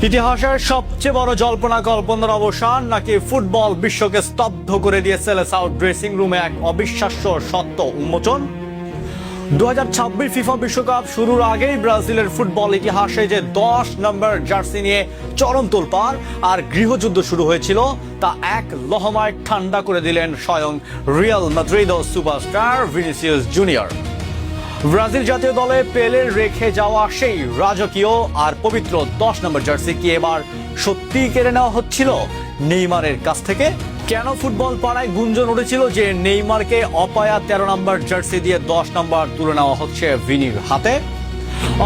ইতিহাসের সবচেয়ে বড় জল্পনা কল্পনার অবসান নাকি ফুটবল বিশ্বকে স্তব্ধ করে দিয়ে সেলেসাও ড্রেসিং রুমে এক অবিশ্বাস্য সত্য উন্মোচন। 2026 ফিফা বিশ্বকাপ শুরুর আগেই ব্রাজিলের ফুটবল ইতিহাসে যে 10 নম্বর জার্সি নিয়ে চরম তোলপাড় আর গৃহযুদ্ধ শুরু হয়েছিল তা এক লহমায় ঠান্ডা করে দিলেন স্বয়ং Real Madrid superstar Vinicius junior. Brazil জাতীয় দলে পেলের রেখে যাওয়া সেই রাজকীয় আর পবিত্র 10 নম্বর জার্সি কি এবার সত্যিই কেড়ে নেওয়া হচ্ছিল নেইমারের কাছ থেকে? কেন ফুটবল পাড়ায় গুঞ্জন উঠেছিল যে নেইমারকে অপায়া 13 নম্বর জার্সি দিয়ে 10 নম্বর তুলে নেওয়া হচ্ছে ভিনির হাতে?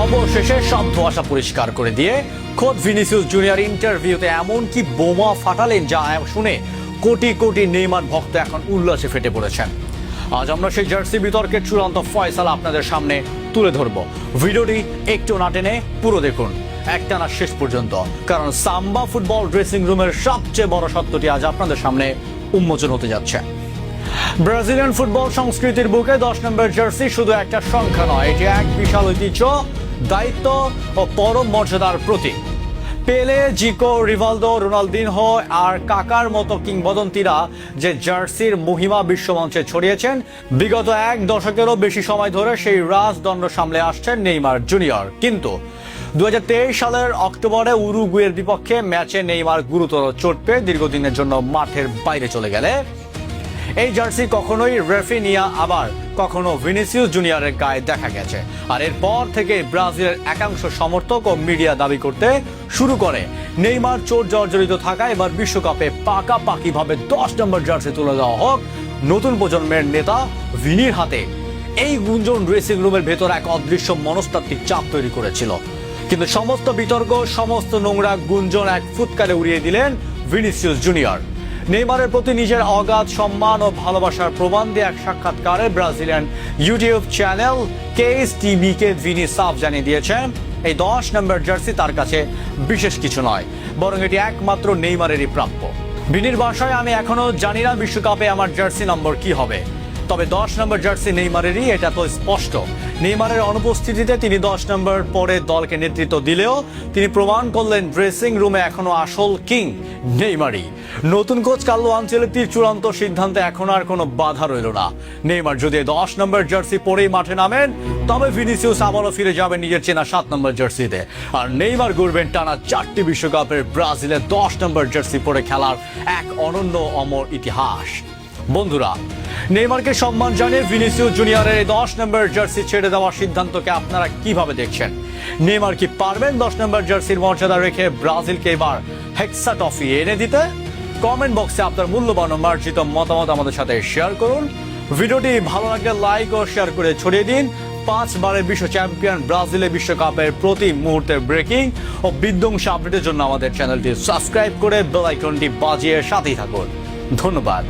অবশেষে সব ধোঁয়াশা পরিষ্কার করে দিয়ে খোদ ভিনিসিয়াস জুনিয়র ইন্টারভিউতে এমন কি বোমা ফাটালেন যা শুনে কোটি কোটি নেইমার ভক্ত এখন উল্লাসে ফেটে পড়েছেন। আজ আমরা সেই জার্সি বিতর্কের চূড়ান্ত ফয়সালা আপনাদের সামনে তুলে ধরব। ভিডিওটি একটু না টেনে পুরো দেখুন একটানা শেষ পর্যন্ত, কারণ সাম্বা ফুটবল ড্রেসিং রুমের সবচেয়ে বড় সত্যটি আজ আপনাদের সামনে উন্মোচন হতে যাচ্ছে। ব্রাজিলিয়ান ফুটবল সংস্কৃতির বুকে 10 নম্বর জার্সি শুধু একটা সংখ্যা নয়, এটি এক বিশাল ঐতিহ্য, দায়িত্ব ও পরম মর্যাদার প্রতীক। পেলে, জিকো, রিভালদো, রোনালদিনহো আর কাকার মতো কিংবদন্তিরা যে জার্সির মহিমা বিশ্বমঞ্চে ছড়িয়েছেন, বিগত এক দশকেরও বেশি সময় ধরে সেই রাজদণ্ড সামলে আসছেন নেইমার জুনিয়র। কিন্তু 2023 সালের অক্টোবরে উরুগুয়ের বিপক্ষে ম্যাচে নেইমার গুরুতর চোট পেয়ে দীর্ঘদিনের জন্য মাঠের বাইরে চলে গেলে এই জার্সি কখনোই রেফিনিয়া আবার কখনো ভিনিসিয়াস জুনিয়রের গায়ে দেখা গেছে। আর এরপর থেকে ব্রাজিলের একাংশ সমর্থক ও মিডিয়া দাবি করতে শুরু করে নেইমার চোট জর্জরিত থাকা এবার বিশ্বকাপে পাকাপাকিভাবে 10 নম্বর জার্সি তুলে দেওয়া হোক নতুন প্রজন্মের নেতা ভিনির হাতে। এই গুঞ্জন ড্রেসিং রুমের ভেতর এক অদৃশ্য মনস্তাত্ত্বিক চাপ তৈরি করেছিল, কিন্তু সমস্ত বিতর্ক, সমস্ত নোংরা গুঞ্জন এক ফুৎকারে উড়িয়ে দিলেন ভিনিসিয়াস জুনিয়র। নেইমারের প্রতি নিজের অগাধ সম্মান ও ভালোবাসার প্রমাণ দিয়ে এক সাক্ষাৎকারে ব্রাজিলিয়ান ইউটিউব চ্যানেল কেএস টিভিকে ভিনি সাফ জানিয়ে দিয়েছেন এই 10 নম্বর জার্সি তার কাছে বিশেষ কিছু নয়, বরং এটি একমাত্র নেইমারেরই প্রাপ্য। ভিনির ভাষায়, আমি এখনো জানি না বিশ্বকাপে আমার জার্সি নম্বর কি হবে, তবে 10 নম্বর জার্সি নেইমারেরই, এটা তো স্পষ্ট। নেইমারের অনুপস্থিতিতে তিনি 10 নম্বর পরে দলকে নেতৃত্ব দিলেও তিনি প্রমাণ করলেন ড্রেসিং রুমে এখনো আসল কিং নেইমারই। নতুন কোচ কার্লো আনচেলত্তির চূড়ান্ত সিদ্ধান্তে এখন আর কোনো বাধা রইল না। নেইমার যদি 10 নম্বর জার্সি পরেই মাঠে নামেন, তবে ভিনিসিয়াস আবারও ফিরে যাবেন নিজের চেনা 7 নম্বর জার্সিতে, আর নেইমার গড়বেন টানা 4টি বিশ্বকাপের ব্রাজিলের 10 নম্বর জার্সি পরে খেলার এক অনন্য অমর ইতিহাস। বন্ধুরা, নেইমারকে সম্মান জানিয়ে ভিনিসিয়াস জুনিয়রের 10 নম্বর জার্সি ছেড়ে দেওয়ার সিদ্ধান্তকে আপনারা কিভাবে দেখছেন? নেইমার কি পারবেন 10 নম্বর জার্সির মর্যাদা রেখে ব্রাজিলকে এবার হেক্সা ট্রফি এনে দিতে? কমেন্ট বক্সে আপনার মূল্যবান ও মার্জিত মতামত আমাদের সাথে শেয়ার করুন। ভিডিওটি ভালো লাগলে লাইক ও শেয়ার করে ছড়িয়ে দিন। 5 বারের বিশ্ব চ্যাম্পিয়ন ব্রাজিলের বিশ্বকাপের প্রতি মুহূর্তের ব্রেকিং ও বিধ্বংসী আপডেটের জন্য আমাদের চ্যানেলটি সাবস্ক্রাইব করে বেল আইকনটি বাজিয়ে সাথেই থাকুন। ধন্যবাদ।